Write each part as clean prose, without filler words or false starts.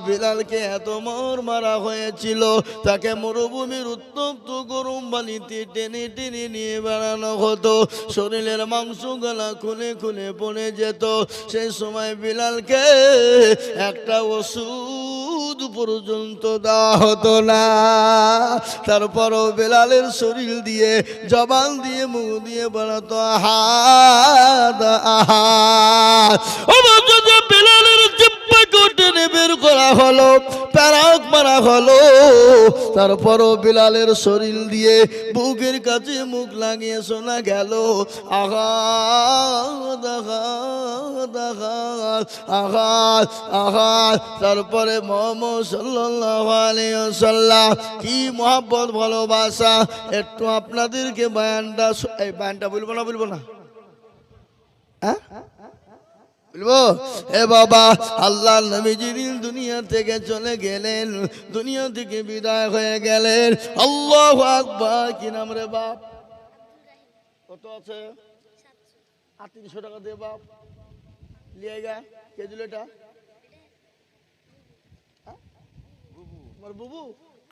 বিলালকে এত মারা হয়েছিল, তাকে মরুভূমির উত্তপ্ত গরম পানিতে টেনে টেনে নিয়ে বেড়ানো হতো, শরীরের মাংসগুলা খুলে খুলে পড়ে যেত। সেই সময় বিলালকে একটা ওষুধ পর্যন্ত দেওয়া হতো না। তারপরও বিলালের শরীর দিয়ে, জবান দিয়ে, মুখ দিয়ে বেড়াতো আহাদ আহাদ। বিলালের জিহ্বাকে টেনে বের করা হলো, প্যারাক মারা হলো। তারপরও বিলালের শরীর দিয়ে বুকের কাছে মুখ লাগিয়ে শোনা গেল আঘাত আঘাত আঘাত আঘাত আঘাত। তারপরে মুহাম্মদ সাল্লাল্লাহু আলাইহি ওয়াসাল্লাম কি মহব্বত ভালোবাসা, একটু আপনাদেরকে বয়ানটা বলবো না হ্যাঁ বলবো। এ বাবা, আল্লাহ নবী যেদিন দুনিয়া থেকে চলে গেলেন, দুনিয়া থেকে বিদায় হয়ে গেলেন, আল্লাহু আকবার। কি নাম রে বাপ? কত আছে? 300 টাকা দে বাপ, লিয়ে গা। কে দিল এটা? তোমার বুবু।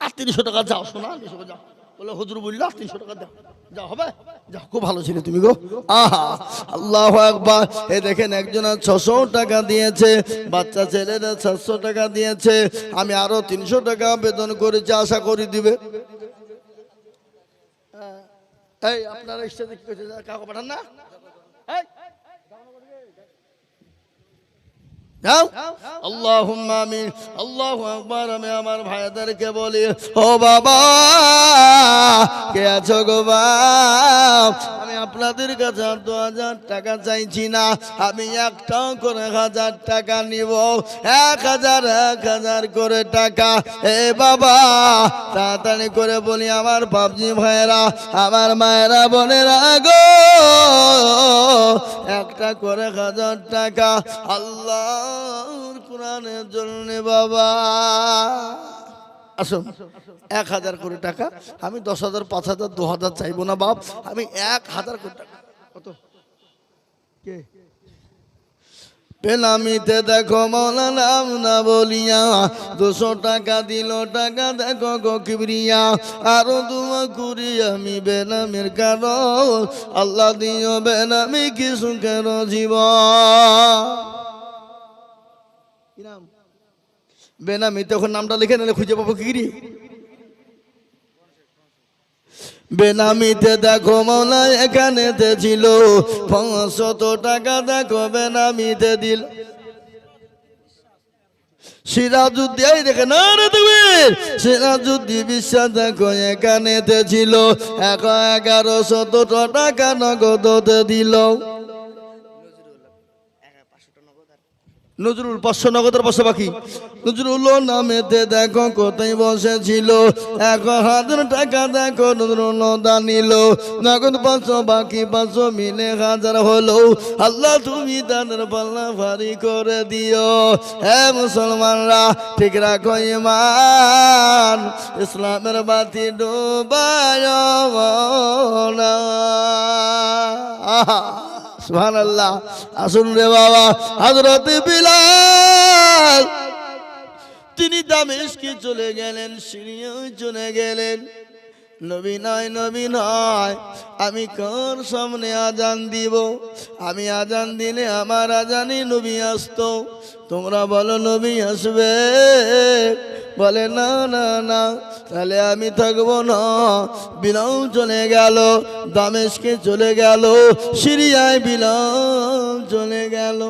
300 টাকা যাও শোনা, যাও। বলে হুজুর বললো 300 টাকা দাও, যাও হবে, যাও। খুব ভালো ছিল তুমি গো। আহা, আল্লাহু আকবার। এই দেখেন, একজন 600 টাকা দিয়েছে, বাচ্চা ছেলেরা 700 টাকা দিয়েছে। আমি আরো 300 টাকা বেতন করেছি, আশা করি দিবে। এই আপনারা স্টেজে কি করছে? কাউকে পাঠান না? আল্লাহুম্মা আমিন, আল্লাহু আকবার। আমি আমার ভাইদেরকে বলি, ও বাবা কে আছো গো বাপ, আমি আপনাদের কাছে 2000 টাকা চাইছি না, আমি একটা করে 1000 টাকা নিব। 1000 করে টাকা। এ বাবা তাড়াতাড়ি করে বলি, আমার বাপজি ভাইয়েরা, আমার মায়েরা, বোনেরা গো, একটা করে 1000 টাকা আল্লাহর কোরআনের জন্য বাবা। আসুন, 1000 করে টাকা। আমি 10,000, 5,000, 2,000 চাইবো না বাপ, আমি 1000 করে টাকা। কত? কে? পেলামিতে দেখো মৌলা নাম না বলিয়া 200 টাকা দিল, টাকা দেখো গো কিবরিয়া। আরো দুয়া করি আমি বেনামের কারণ, আল্লাহ দিও বেনামি কি সুখের জীবন। কি নাম? বেনামি। তখন নামটা লিখে নিলে খুঁজে পাবো কি? বেনামিতে দেখো মৌলা এখানেতে ছিল 500 টাকা, দেখো বেনামিতে দিল। সিরাজউদ্দিন দেখে না রে তুমি, সিরাজউদ্দিন বিশ্বাস দেখো এখানেতে ছিল 1100 টাকা নগদতে দিল। নজরুল 500 নগদের পাশে বাকি। নজরুল নামেতে দেখো কোথায় বসেছিল 1000 টাকা, দেখো নজরুল দানিল। নগদ 500 বাকি 500 মিলে 1000 হলো। আল্লাহ তুমি তাদের পাল্লা ভারী করে দিও। হে মুসলমানরা, ঠিক রাখো ঈমান, ইসলামের বাতি ডুবায় না। সুবহানাল্লাহ। আসুন রে বাবা, হযরত বিলাল তিনি দামেস্কে চলে গেলেন, সিরিয়ায় চলে গেলেন। নবী নয়, নবী নয়, আমি কার সামনে আজান দিব? আমি আজান দিলে আমার আজানে নবী আসতো। তোমরা বলো নবী আসবে? বলে না না না, তাহলে আমি থাকবো না। বিলাল চলে গেল, দামেস্কে চলে গেল, সিরিয়ায় বিলাল চলে গেল।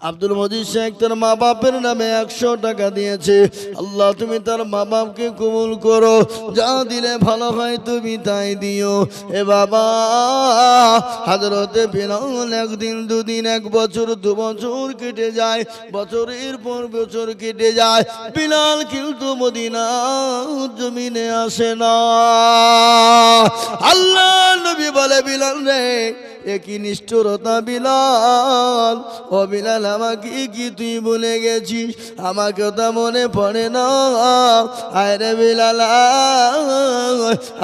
আব্দুল মজিদ শেখ তার মা বাপের নামে 100 টাকা দিয়েছে। আল্লাহ তুমি তার মা বাপকে কবুল করো, যা দিলে ভালো হয় তুমি তাই দিও। এ বাবা, হযরতে বিলাল একদিন, দুদিন, 1 বছর, 2 বছর কেটে যায়, বছরের পর বছর কেটে যায়, বিলাল কিন্তু মদিনার জমিনে আসে না। আল্লাহ নবী বলে, বিলাল রে, একই নিষ্ঠুরতা বিলাল। ও বিলাল, আমাকে কি তুই ভুলে গেছিস? আমাকে তা মনে পড়ে না। আরে বিলাল,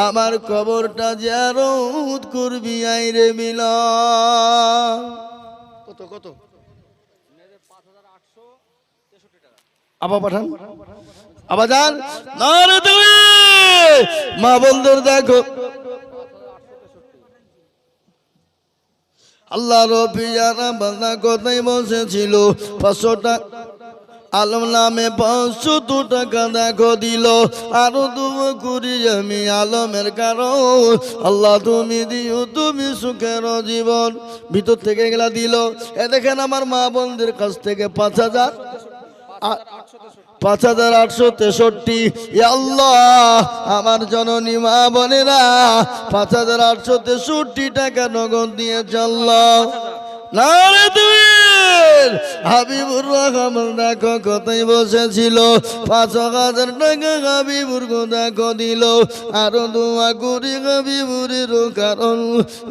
আমার কবরটা জিয়ারত করবি, আইরে বিলাল। কত কত আবার পাঠান আবার যান না রে তুমি মা বন্ধুর দেখো আল্লাহ রবিয়ারা বান্দা কথাই বসেছিল 500 টাকা আলম নামে 500 টাকা দেখো দিল আরো দুবো করি আমি আলমের কারণ আল্লাহ তুমি দিও তুমি সুখের জীবন ভিতর থেকে গেলা দিল এ দেখেন আমার মা বোনদের কাছ থেকে 5863 আল্লাহ আমার জননী মা বোনেরা 5863 টাকা নগদ দিয়েছে আল্লাহ না রে তুই হাবিবুর রহমান দেখো কোথায় বসেছিল 5000 টাকা হাবিবুর দেখো দিল আরো দোয়া করি হাবিবুরের কারণ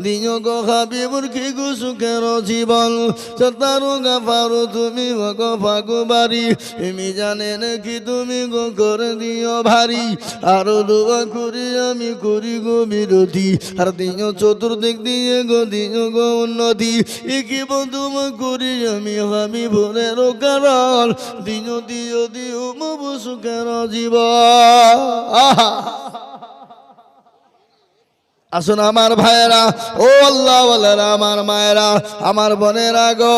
দিও গো হাবিবুর কি গো সুখের জীবন তারো গাফারো তুমি গো ভাগুবারি তুমি জানে নাকি তুমি গো করে দিও ভারী আরো দোয়া করি আমি করি গো বিরতি আর দিও চতুর্দিক দিয়ে দিও গো উন্নতি কি বন্ধু করি আমি ভোরের কারণ দিও দিও দিও মবু সুখের জীবন আসুন আমার ভাইয়েরা ও আল্লাহ ওয়ালারা আমার মায়েরা আমার বোনেরা গো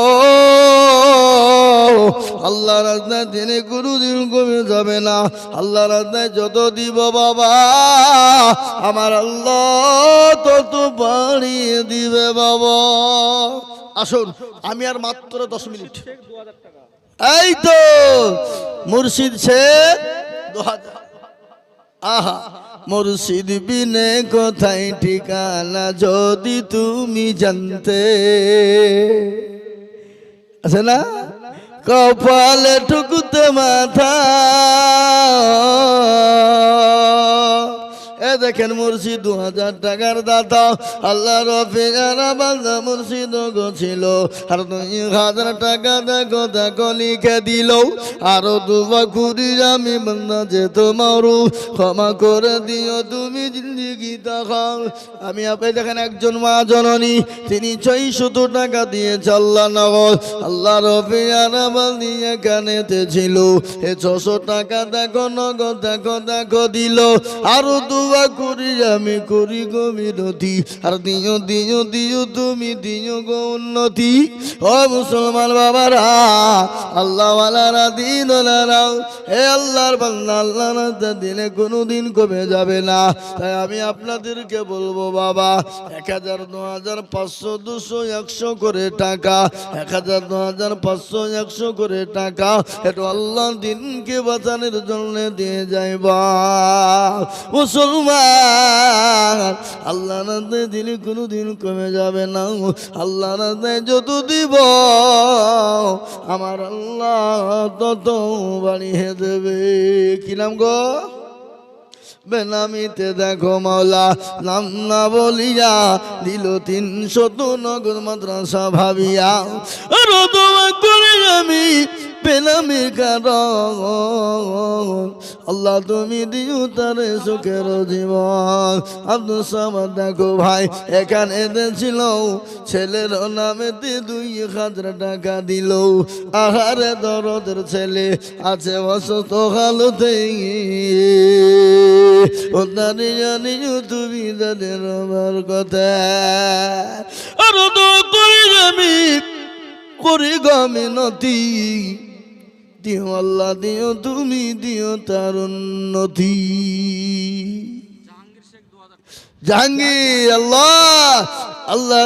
আল্লাহ রাস্তায় দিনে কোনোদিন কমে যাবে না আল্লাহ রাস্তায় যত দিব বাবা আমার আল্লাহ তত বাড়িয়ে দিবে বাবা আসুন আমি আর মাত্র 10 মিনিট এই তো মুর্শিদ শেখ 2000 আহা মুর্শিদ বিনে কোথায় ঠিকানা যদি তুমি জানতে আছে না কপালে ঠুকুতে মাথা এ দেখেন মুর্শিদ 2000 টাকার দাতা আল্লাহ রফিকারা বান্দা মুর্শিদ গো ছিল আর 2000 টাকা দেখো দেখো লিখে দিল আরো দুবা করি আমি বান্দা যে তোমারও ক্ষমা করে দিও তুমি জিন্দেগি দেখাও আমি আপনি দেখেন একজন মা জননী তিনি 600 টাকা দিয়েছে আল্লাহ নগদ আল্লাহ রফিকারা বান্দি এখানেতে ছিল এ 600 টাকা দেখো নগদ দেখো দেখো দিল আরো করি আমি করি গো বিরতি আর দিও দিও দিও তুমি দিও গো উন্নতি ও মুসলমান বাবারা আল্লাহ ওয়ালারা দিনওয়ালারা হে আল্লাহর বান্দা আল্লাহ রাস্তা দিলে কোনোদিন কমে যাবে না তাই আমি আপনাদেরকে বলবো বাবা 1000 2000 500 200 100 করে টাকা 1000 2000 500 100 করে টাকা এটা আল্লাহ দিনকে বাঁচানোর জন্য দিয়ে যাইবা মুসলমান আল্লাহ রাস্তায় দিলে কোনোদিন কমে যাবে না আল্লাহ রাস্তায় যত দিব আমার আল্লাহ তত বাড়িয়ে দেবে কি নাম গো বেনামিতে দেখো মাওলা নাম না বলিয়া দিল 300 নগদ মাদ্রাসা ভাবিয়া আর দোয়া করে আমি বেনামির কারণ আল্লাহ তুমি দিও তারে সুখের জীবন আব্দুল সামাদ দেখো ভাই এখানে ছিল ছেলের নামেতে 2000 টাকা দিল আহারে দরদের ছেলে আছে অসুস্থ হালতে ও তারে জানিও তুমি তাদের আমার কথা আর তো করি আমি করি গমিনতি দিও আল্লাহ দিও তুমি দিও তার উন্নতি জাহাঙ্গীর আল্লাহ আল্লাহ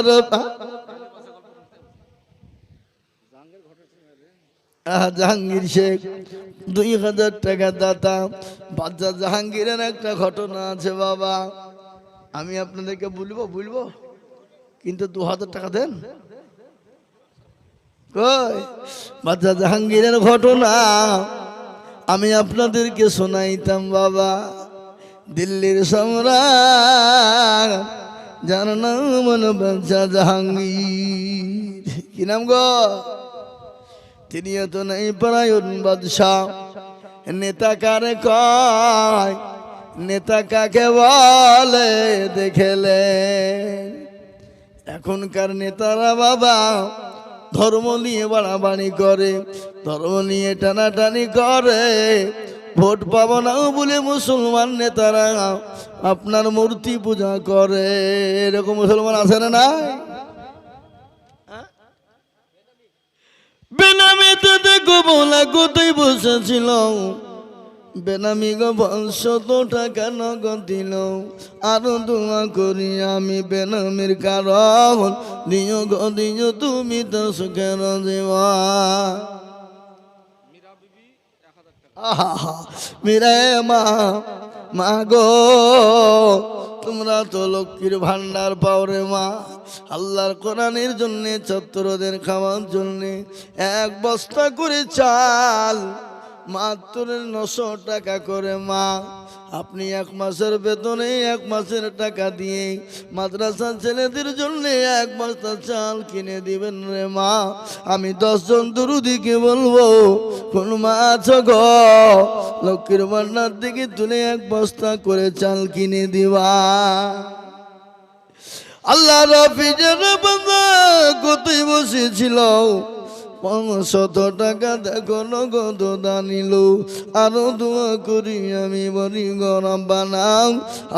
জাহাঙ্গীর শেখ 2000 টাকা দাতা বাচ্চা জাহাঙ্গীরের একটা ঘটনা আছে বাবা আমি আপনাদেরকে বলবো কিন্তু 2000 টাকা দেন বাচ্চা জাহাঙ্গীরের ঘটনা আমি আপনাদেরকে শোনাইতাম বাবা দিল্লির সম্রাট যার নাম বাচ্চা জাহাঙ্গীর কি নাম গো তিনি তো নাই পরায়ণ বাদশাহ নেতা কারে কয় নেতা কাকে বলে দেখেলে এখনকার নেতারা বাবা ধর্ম নিয়ে বাড়াবাড়ি করে, ধর্ম নিয়ে টানাটানি করে, ভোট পাবো না বলে মুসলমান নেতারা আপনার মূর্তি পূজা করে। এরকম মুসলমান আছে না নাই? বেনামিতে দেখো বলা কোথায় বসেছিল, বেনামি গো 500 টাকা নগদ দিল। আরো দোয়া করি আমি বেনামির কারণ, দিও গো দিও তুমি তো সুখের জীবন। মিরে মা, মা গো তোমরা তো লক্ষ্মীর ভান্ডার পাও রে মা। আল্লাহর কোরআনের জন্যে, ছাত্রদের খাওয়ার জন্যে 1 বস্তা করে চাল মাত্র 900 টাকা করে মা। আপনি 1 মাসের বেতনে 1 মাসের টাকা দিয়ে মাদ্রাসা ছেলেদের জন্য 1 বস্তা চাল কিনে দিবেন রে মা। আমি 10 জন দুরুদিকে বলবো, কোন মা আছো গো, লক্ষ্মীর ভান্ডার থেকে তুলে 1 বস্তা করে চাল কিনে দিবা। আল্লাহ রাফিজের বান্দা কোথায় বসেছিল, 500 টাকা দেখো নগদ দানিল। আরো দোয়া করি আমি বলি গরম বানাও,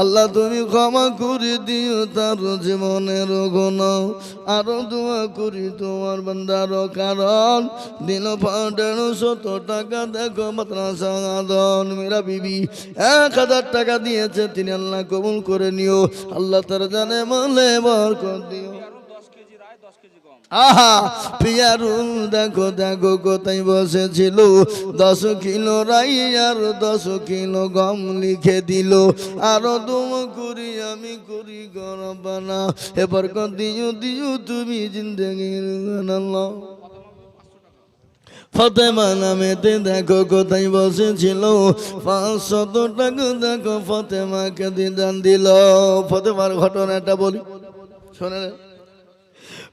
আল্লাহ তুমি ক্ষমা করে দিও তার জীবনের গুণ। আরো দোয়া করি তোমার বান্দার কারণ, দিল 150 টাকা দেখো মাদ্রাসা আদন। মেরা বিবি 1000 টাকা দিয়েছে, তিনি আল্লাহ কবুল করে নিও, আল্লাহ তার জানে মনে বরকত দিও। আহা পিয়ারুল দেখো দেখো কোথায় বসেছিল, 10 কিলো রাই আর 10 কিলো গম লিখে দিল। আরো দম করি আমি করি গরবানা, এবার দিও দিও তুমি জিন্দগির আল্লাহ। ফাতেমা নামেতে দেখো কোথায় বসেছিল, 500 টাকা দেখো ফাতেমাকে দান দিল। ফাতেমার ঘটনাটা বলি শোনেন।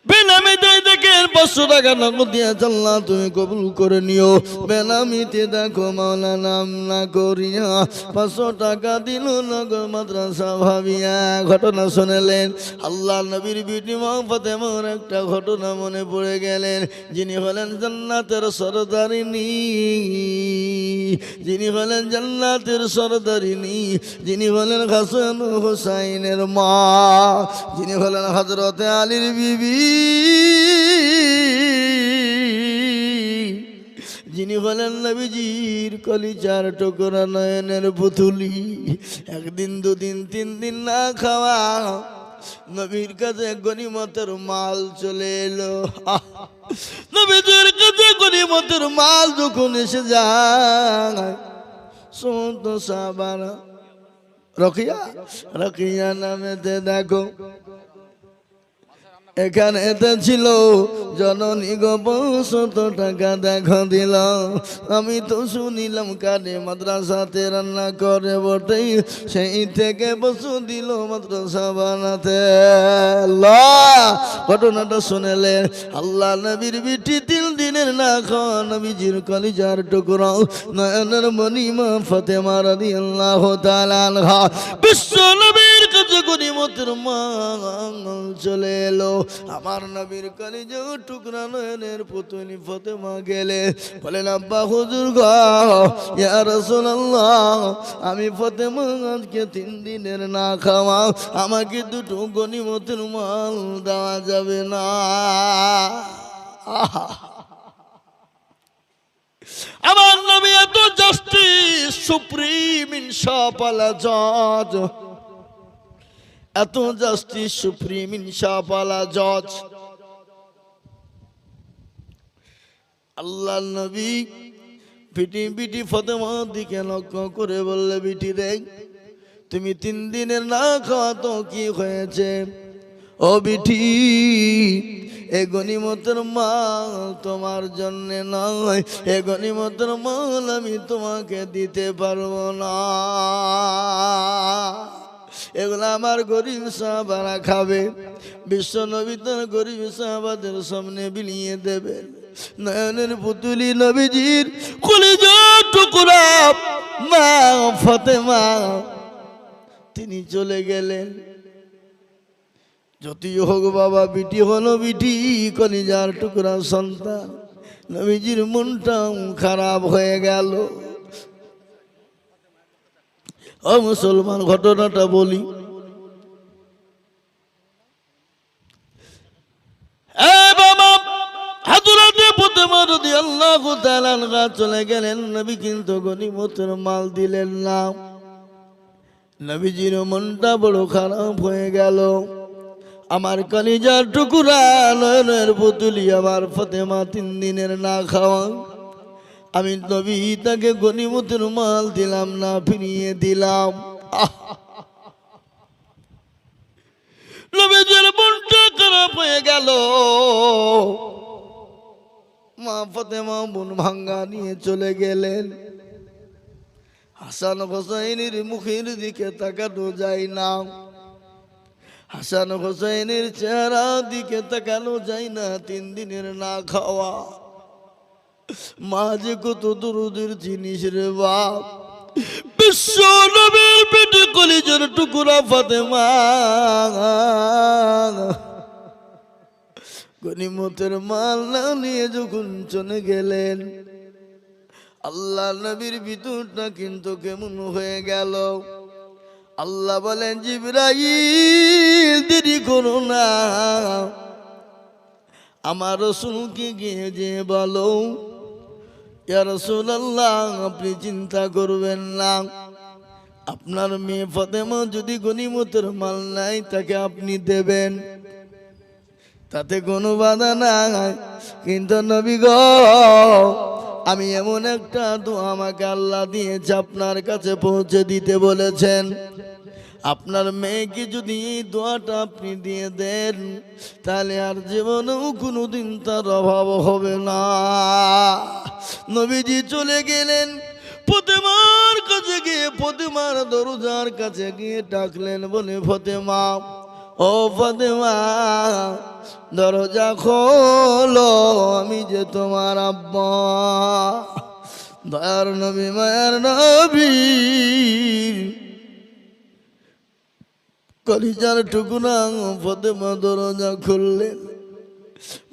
বেনামিতে দেখেন 500 টাকা নগদ দিয়েছে, আল্লাহ তুমি কবুল করে নিও। বেনামিতে দেখো মাওলা নাম না করিয়া 500 টাকা দিল নগদ মাদ্রাসা ভাবিয়া। ঘটনা শুনলেন, আল্লাহ নবীর বিটি মা ফাতেমার একটা ঘটনা মনে পড়ে গেলেন। যিনি হলেন জান্নাতের সরদারিনী, যিনি হলেন জান্নাতের সরদারিনী, যিনি হলেন হাসান হুসাইনের মা, যিনি হলেন হযরতে আলীর বিবি, যিনি হলেন নবীজির কলিজার টুকরা নয়নের পুতুলি। 1 দিন 2 দিন 3 দিন না খাওয়া, নবীর কাছে গনিমতের মাল চলে এলো। নবীজির কাছে গনিমতের মাল যখন এসে যায়, সমস্ত সাহাবারা রকিয়া রকিয়া নামেতে দেখো এখানে এতে ছিল জননী গো 500 টাকা দেখো দিল। আমি তো শুনিলাম কানে মাদ্রাসাতে রান্না করে বটে, সেই থেকে বসু দিল মাদ্রাসা বানাতে। ঘটনাটা শুনেলেন, আল্লাহ নবীর বিটি 3 দিনের না খাওয়া, নবীজির কলিজার টুকরা নয়নের মণিমা ফাতেমা রাদিয়াল্লাহু তাআলা আনহা বিশ্ব নবীর কাছে গনিমতের মাল চলে এলো। আমার নবীর কলিজার টুকরা নয়নের পুতুলি ফাতেমা গেলে বলেন, আব্বা হুজুর গো, ইয়া রাসূলুল্লাহ, আমি ফাতেমা আজকে 3 দিনের না খাওয়া, আমাকে 2টো গনিমতের মাল দেওয়া যাবে না? আমার নবী এত জাস্টিস, সুপ্রিম ইনসাফওয়ালা জজ, এত জাস্টিস, সুপ্রিম ইনসাফওয়ালা জজ। আল্লাহ নবী বিটি ফাতেমার দিকে লক্ষ্য করে বললে, বিটি রে, তুমি 3 দিনের না খাওয়া তো কি হয়েছে? ও বিটি, এ গনিমতের মাল তোমার জন্য নয়, এ গনিমতের মাল আমি তোমাকে দিতে পারবো না, এগুলো আমার গরিব সাহাবারা খাবে। বিশ্ব নবী তার গরিব সাহাবাদের সামনে বিলিয়ে দেবেন। নয়নের পুতুলি নবীজির কলিজার টুকরা মা ফাতেমা তিনি চলে গেলেন। যতই হোক বাবা, বিটি হলো বিটি, কলিজার টুকরা সন্তান। নবীজির মনটা খারাপ হয়ে গেল। ও মুসলমান, ঘটনাটা বলি। চলে গেলেন নবী, কিন্তু গনিমতের মাল দিলেন না। নবীজির মনটা বড় খারাপ হয়ে গেল। আমার কলিজার টুকরা নয়নের পুতুলি আমার ফাতেমা 3 দিনের না খাওয়া, আমি নবী তাকে গনিমতের মাল দিলাম না, ফিরিয়ে দিলাম। নবীজির মনটা খারাপ হয়ে গেল। মা ফাতেমা মন ভাঙ্গা নিয়ে চলে গেলেন। হাসান হোসাইনের মুখের দিকে তাকানো যায় না, হাসান হোসাইনের চেহারা দিকে তাকানো যায় না। 3 দিনের না খাওয়া। মা যে কত দরদের জিনিস রে বাপ। বিশ্ব নবীর পেটে কলিজার টুকরা ফাতেমা গনিমতের মাল না নিয়ে যখন চলে গেলেন, আল্লাহ নবীর ভিতরটা কিন্তু কেমন হয়ে গেল। আল্লাহ বলেন, জিবরাইল দেরি করো না, আমার রাসূলকে গিয়ে যে বলো, ইয়া রাসূলুল্লাহ আপনি চিন্তা করবেন না, আপনার মেয়ে ফাতেমা যদি গনিমতের মাল নাই তাকে আপনি দেবেন, তাতে কোনো বাধা নাই। কিন্তু নবী গো, আমি এমন একটা দোয়া আমাকে আল্লাহ দিয়েছে, আপনার কাছে পৌঁছে দিতে বলেছেন। আপনার মেয়েকে যদি এই দোয়াটা আপনি দিয়ে দেন, তাহলে আর জীবনেও কোনোদিন তার অভাব হবে না। নবীজি চলে গেলেন। ফাতেমার কাছে গিয়ে, ফাতেমার দরজার কাছে গিয়ে ডাকলেন, বলে ফাতেমা, ও ফাতেমা দরজা খোলো, আমি যে তোমার আব্বা। দয়ার নবী, মায়ার নবী, কলিজার টুকরা ফাতেমা দরজা খুললেন।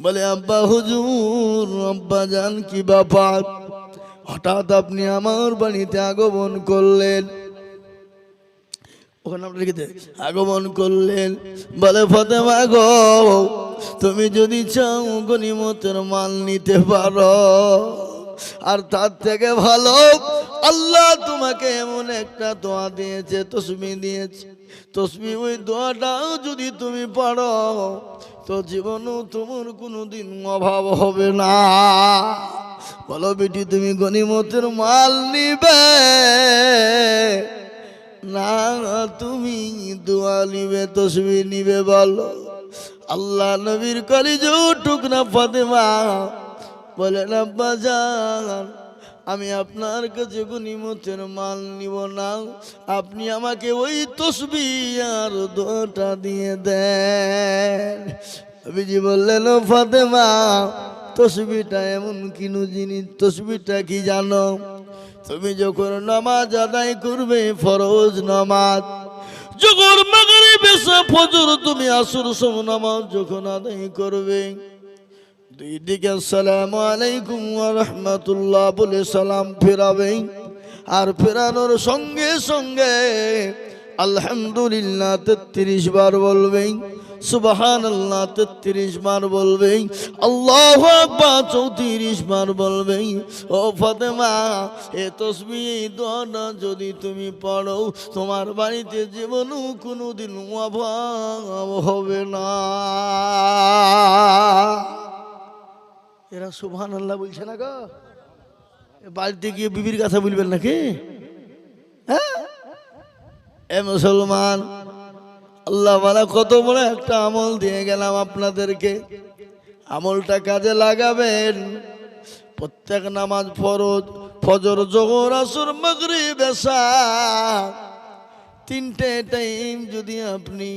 বলে, আব্বা হুজুর, আব্বা জান কি ব্যাপার, হঠাৎ আপনি আমার বাড়িতে আগমন করলেন? ওখানে আপনার আগমন করলেন। বলে, ফাতেমা গো, তুমি যদি চাও গনিমতের মাল নিতে পারো, আর তার থেকে ভালো আল্লাহ তোমাকে এমন একটা দোয়া দিয়েছে, তসবিহ দিয়েছে। তসবিহ, ওই দোয়াটাও যদি তুমি পারো তো জীবনেও তোমার কোনোদিন অভাব হবে না। বলো বেটি, তুমি গনিমতের মাল নিবে না তুমি দোয়া নিবে, তসবিহ নিবে? বলো। আল্লাহ নবীর কলিজার টুকরা ফাতেমা বলেন, আব্বা জান, আমি আপনার কাছে গনিমতের মাল নিব না, আপনি আমাকে ওই তসবিহ আর দোয়াটা দিয়ে দেন। নবীজি বললেন, ও ফাতেমা, তসবিহটা এমন কিনু জিনিস, তসবিহটা কি জানো? তুমি যখন নামাজ আদায় করবে, ফরজ নামাজ, যখন মাগরিব এশা ফজর, তুমি আসর সব নামাজ যখন আদায় করবে, দুই দিকে আসসালামু আলাইকুম ওয়া রাহমাতুল্লাহ বলে সালাম ফেরাবে। আর ফেরানোর সঙ্গে সঙ্গে আলহামদুলিল্লাহ 33 বার বলবে, সুবহানাল্লাহ 33 বার বলবে, আল্লাহু আকবার 34 বার বলবে। ও ফাতেমা, এ তসবিহ, এই দোয়াটা যদি তুমি পড়ো, তোমার বাড়িতে জীবনও কোনোদিন অভাব হবে না। এরা সুবহানাল্লাহ বলছে না গো? বাড়িতে গিয়ে বিবির কথা বলবেন নাকি? হ্যাঁ, এ মুসলমান, আল্লাহ ওয়ালা কত বড় একটা আমল দিয়ে গেলাম আপনাদেরকে। আমলটা কাজে লাগাবেন। প্রত্যেক নামাজ, ফরজ, ফজর, যোহর, আসর, মাগরিব, এশা, 3টে টাইম যদি আপনি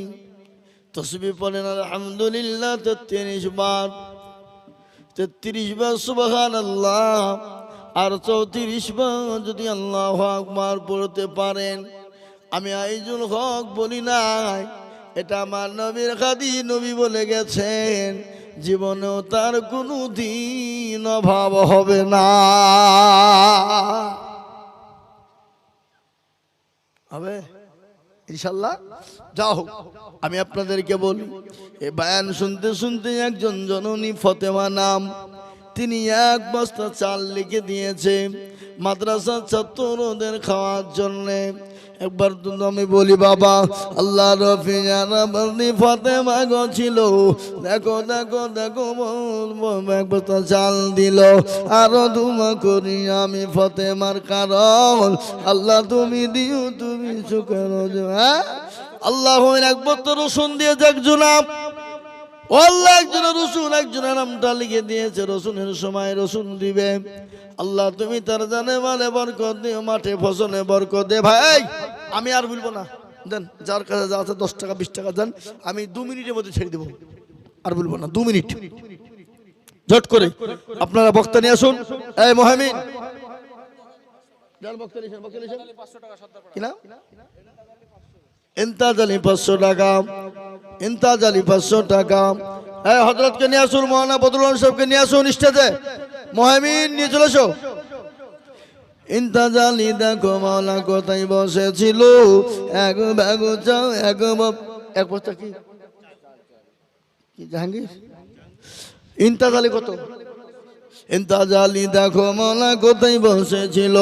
তসবিহ পড়েন, আলহামদুলিল্লাহ 33 বার, 33 বার সুবহানাল্লাহ, আর 34 বার যদি আল্লাহু আকবার পড়তে পারেন, আমি আইজুল হক বলি নাই, এটা আমার নবীর খাদি, নবী বলে গেছেন জীবনেও তার কোনো দিন অভাব হবে না। হবে ইনশাল্লাহ। যাও আমি আপনাদেরকে বলি, এই বয়ান শুনতে শুনতে একজন জননী ফতেমা নাম, তিনি 1 বস্তা চাল লিখে দিয়েছে মাদ্রাসার ছাত্রদের খাওয়ার জন্যে। একবার তো আমি বলি বাবা আল্লাহ রফি জানাবি ফতেমা গো ছিল, দেখো দেখো দেখো 1 বস্তা চাল দিল। আরো দুমা করি আমি ফতেমার, কারণ আল্লাহ তুমি দিও তুমি সুখের। হ্যাঁ আল্লাহ 1 বস্তা রসুন দিয়েছে একজনাব, আল্লাহ একজনের রসুন একজনের নামটা লিখে দিয়েছে, রসুনের সময় রসুন দিবে। আল্লাহ তুমি তার জানে মালে বরকত দিও, মাঠে ফসলে বরকত দে। ভাই আমি আর বলবো না, দেন যার কাছে যা আছে 10 টাকা 20 টাকা দেন, আমি 2 মিনিটের মধ্যে ছেড়ে দেবো, আর বলবো না। 2 মিনিট ঝট করে আপনারা বক্তা নিয়ে আসুন। এই মহামিন ইন্তাজ আলী 500 টাকা, ইন্তাজ আলী 500 টাকা। হ্যাঁ হযরতকে নিয়ে আসুন, মৌলানা বদরুল সাহেবকে নিয়ে আসুন স্টেজে, মহামিন নিয়ে চলে এসো। ইন্তাজ আলী দেখো মাওলা কোথায় বসেছিল, এক ব্যাগ চাও এক বস্তা কি জাহাঙ্গীর। ইন্তাজ আলী কত? ইন্তাজ আলী দেখো মাওলা কোথায় বসেছিল,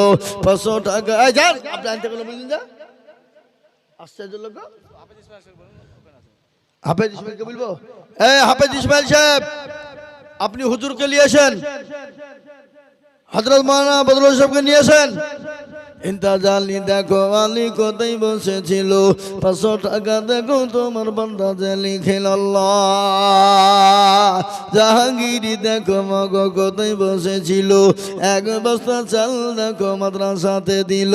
500 টাকা। যান আপনি আনতে গেলে বললেন যা আশ্চর্য লোক। হাফেজ ইসমাইলকে বলবো, এই হাফেজ ইসমাইল সাহেব আপনি হুজুরকে নিয়ে আসেন, হযরত মাওলানা বদরুল সাহেবকে নিয়ে আসেন। ইন্তাজ আলী দেখো আলী কোথায় বসেছিল, 500 টাকা দেখো তোমার বান্দা যে লিখিল আল্লাহ। জাহাঙ্গীর দেখো মগো কোথায় বসেছিল, 1 বস্তা চাল দেখো মাদ্রাসাতে দিল।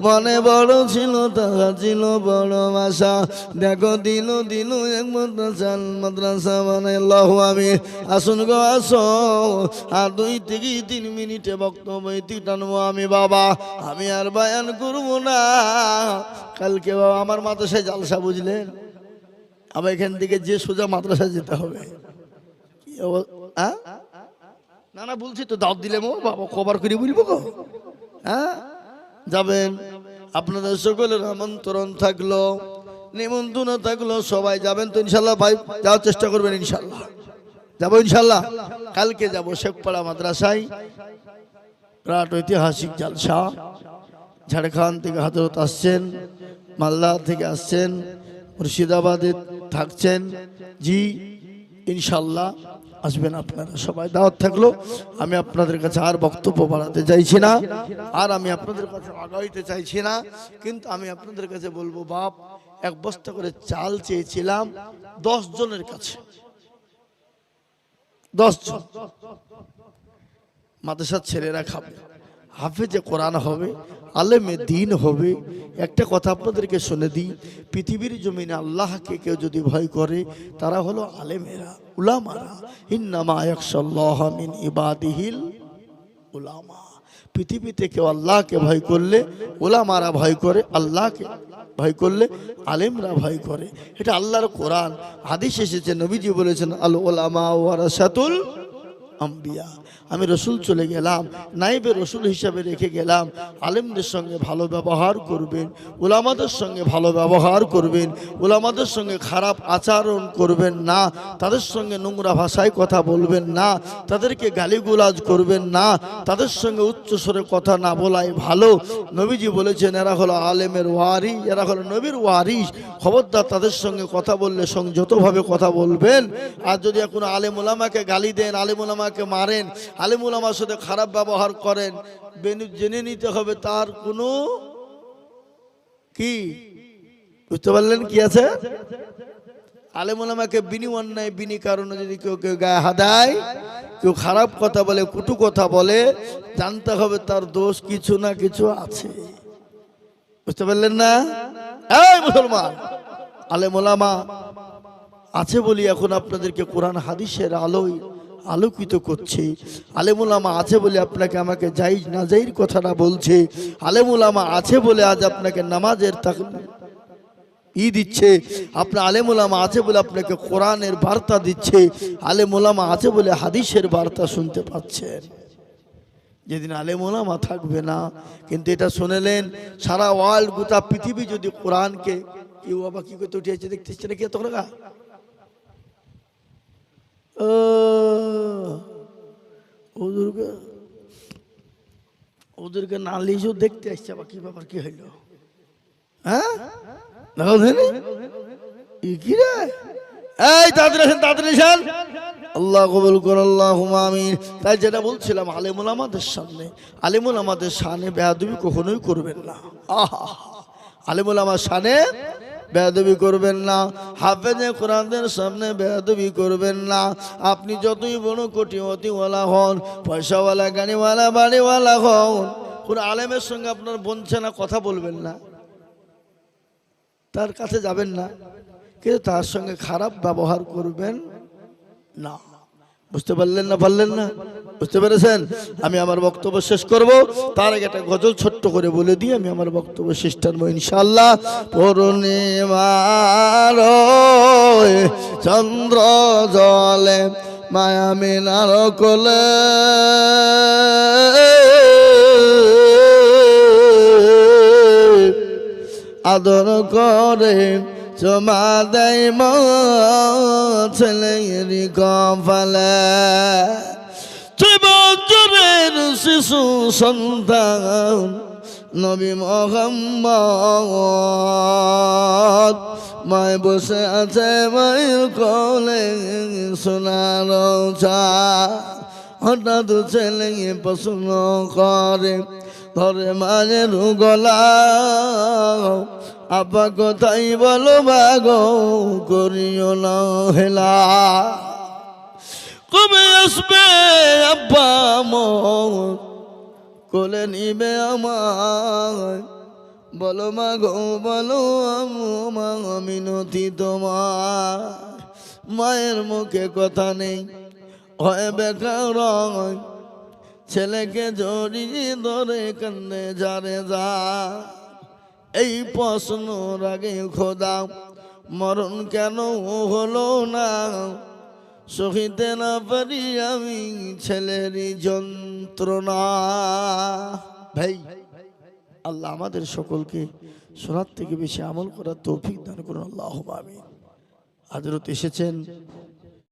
মনে বড় ছিল তাহা ছিল বড় আশা, দেখো দিল দিল 1 বস্তা চাল মাদ্রাসা বানাইল্লাহু আমিন। আসুন গো আসো, আর 2 থেকে 3 মিনিটে বক্তব্য টানবো আমি বাবা, আমি আর বয়ান করবো না। কালকে বাবা আমার মাদ্রাসায় জালসা, বুঝলেন? আবার এখান থেকে যে সোজা মাদ্রাসায় যেতে হবে। না না বলছি তো, দাওয়াত দিলে মো বাবা কবার করে বলবো গো। হ্যাঁ যাবেন, আপনাদের সকলের আমন্ত্রণ থাকলো, নিমন্ত্রণ থাকলো, সবাই যাবেন তো ইনশাল্লাহ? ভাই যাওয়ার চেষ্টা করবেন ইনশাল্লাহ? যাবো ইনশাল্লাহ। কালকে যাবো শেখপাড়া মাদ্রাসায়, বিরাট ঐতিহাসিক জালসা। ঝাড়খণ্ড থেকে হযরত আসছেন, মালদা থেকে আসছেন, মুর্শিদাবাদে থাকছেন। জি ইনশাল্লাহ আসবেন আপনারা সবাই, দাওয়াত থাকলো। আমি আপনাদের কাছে আর বক্তব্য বাড়াতে চাইছি না, আর আমি আপনাদের কাছে আগাইতে চাইছি না, কিন্তু আমি আপনাদের কাছে বলবো বাপ 1 বস্তা করে চাল চেয়েছিলাম 10 জনের কাছে, 10 জন মাদ্রাসার ছেলেরা খাবে, হাফেজে কোরআন হবে, আলেমে দ্বীন হবে। একটা কথা আপনাদেরকে শুনে দিই, পৃথিবীর জমিনে আল্লাহকে কেউ যদি ভয় করে তারা হলো আলেমেরা, উলামারা। ইন্নামা ইয়াখশাল্লাহা মিন ইবাদিহিল উলামা। পৃথিবীতে কেউ আল্লাহকে ভয় করলে উলামারা ভয় করে, আল্লাহকে ভয় করলে আলেমরা ভয় করে। এটা আল্লাহর কোরআন, হাদিস এসেছে, নবীজি বলেছেন আল উলামা ওয়ারাসাতুল আম্বিয়া। আমি রসুল চলে গেলাম, নাইবে রসুল হিসাবে রেখে গেলাম। আলেমদের সঙ্গে ভালো ব্যবহার করবেন, উলামাদের সঙ্গে ভালো ব্যবহার করবেন, উলামাদের সঙ্গে খারাপ আচরণ করবেন না, তাদের সঙ্গে নোংরা ভাষায় কথা বলবেন না, তাদেরকে গালিগুলাজ করবেন না, তাদের সঙ্গে উচ্চস্বরে কথা না বলাই ভালো। নবীজি বলেছেন এরা হলো আলেমের ওয়ারিস, এরা হলো নবীর ওয়ারিস। খবরদার তাদের সঙ্গে কথা বললে সংযতভাবে কথা বলবেন। আর যদি কোনো আলেম উলামাকে গালি দেন, আলেম উলামাকে মারেন, আলেম উলামার সাথে খারাপ ব্যবহার করেন, জেনে নিতে হবে তার কোনো কি, বুঝতে পারলেন কি আছে? আলেম উলামাকে বিনি অন্যায় বিনি কারণে যদি কেউ গায়ে হাদায়, কেউ খারাপ কথা বলে, কুটু কথা বলে, জানতে হবে তার দোষ কিছু না কিছু আছে। বুঝতে পারলেন না? এই মুসলমান, আলেম উলামা আছে বলি এখন আপনাদেরকে কোরআন হাদিসের আলোয় আলোকিত করছে। আলেম উলামা আছে বলে আপনাকে আমাকে জায়েজ না জায়েজ কথাটা বলছে। আলেম উলামা আছে বলে আজ আপনাকে নামাজের দিচ্ছে। আপনার আলেম ওলামা আছে বলে আপনাকে কোরআনের বার্তা দিচ্ছে, আলেম ওলামা আছে বলে হাদিসের বার্তা শুনতে পাচ্ছেন। যেদিন আলেম ওলামা থাকবে না, কিন্তু এটা শুনেলেন সারা ওয়ার্ল্ড গোটা পৃথিবী যদি কোরআনকে, কেউ বাবা কি করতে উঠে আছে দেখতেছে নাকি এত টাকা, ওদেরকে না লিজেও দেখতে আসছে, আবার কি ব্যাপার, কি হইল? হ্যাঁ দেখো কি রে, এই তাড়াতাড়ি আসেন, তাড়াতাড়ি আসেন, আল্লাহ কবুল করুন, আল্লাহুম্মা আমিন। তাই যেটা বলছিলাম, আলেমুল আমাদের সামনে, আলেমুল আমাদের শানে বেয়াদবি কখনোই করবেন না। আহা, আলেমুল আমার শানে বেয়াদবি করবেন না, হাফেজে কোরআনদের সামনে বেয়াদবি করবেন না। আপনি যতই বড় কোটিপতিওয়ালা হন, পয়সাওয়ালা, গাড়িওয়ালা, বাড়িওয়ালা হন, কোন আলেমের সঙ্গে আপনার বনছে না, কথা বলবেন না, তার কাছে যাবেন না, কিন্তু তার সঙ্গে খারাপ ব্যবহার করবেন না। বুঝতে পারলেন না? পারলেন না? বুঝতে পেরেছেন? আমি আমার বক্তব্য শেষ করব, তার আগে একটা গজল ছোট্ট করে বলে দিয়ে আমি আমার বক্তব্য শেষ করবো ইনশাআল্লাহ। পূর্ণিমার চন্দ্র জলে মায়া মিনার কোলে, আদর করে চমা দেয় মা ছেলের কপালে, 6 বছরের শিশু সন্তান নবী মুহাম্মদ, মায় বসে আছে মায়ের কোলে সোনার চাঁদ, হঠাৎ ছেলে প্রশ্ন করে ধরে মায়ের গলা, আব্বা কোথায় বলো মাগো, করিও না হেলা, কবে আসবে আব্বা মোর, কোলে নিবে আমায়, বলো মাগো বলো মা, মিনতি তোমার। মায়ের মুখে কথা নেই, হয় বেকার, ছেলেকে জড়িয়ে ধরে কান্দে যারে যা। এই প্রশ্ন আগে খোদা, মরণ কেন হলো না, সহিতে না পারি আমি ছেলেরই যন্ত্রণা। ভাই, আল্লাহ আমাদের সকলকে শোনার থেকে বেশি আমল করার তৌফিক দান করুন, আল্লাহুম্মা আমিন। হযরত এসেছেন,